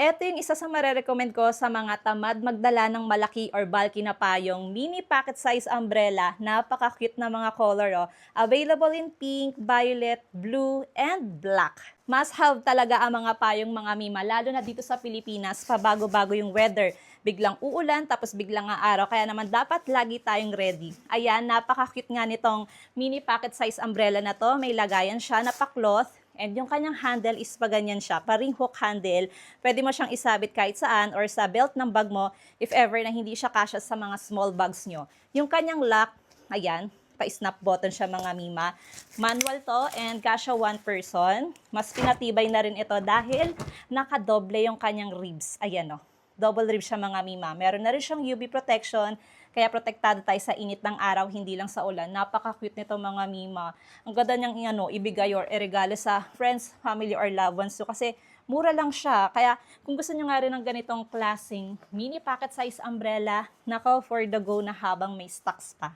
Eto yung isa sa mare-recommend ko sa mga tamad magdala ng malaki or bulky na payong mini pocket size umbrella. Napaka-cute na mga color, oh. Available in pink, violet, blue, and black. Must have talaga ang mga payong mga mima, lalo na dito sa Pilipinas, pabago-bago yung weather. Biglang uulan, tapos biglang araw, kaya naman dapat lagi tayong ready. Ayan, napaka-cute nga nitong mini pocket size umbrella na to. May lagayan siya na pa-cloth. And yung kanyang handle is pa ganyan siya, pa-ring hook handle. Pwede mo siyang isabit kahit saan or sa belt ng bag mo if ever na hindi siya kasya sa mga small bags nyo. Yung kanyang lock, ayan, pa-snap button siya mga mima. Manual to and kasya one person. Mas pinatibay na rin ito dahil nakadoble yung kanyang ribs. Ayan, oh. Double rib siya mga mima. Meron na rin siyang UV protection, kaya protektado tayo sa init ng araw, hindi lang sa ulan. Napaka-cute nito mga mima. Ang ganda niyang ibigay or iregalo sa friends, family, or loved ones. So, kasi mura lang siya. Kaya kung gusto niyo nga rin ng ganitong klaseng mini pocket size umbrella, nako for the go na habang may stocks pa.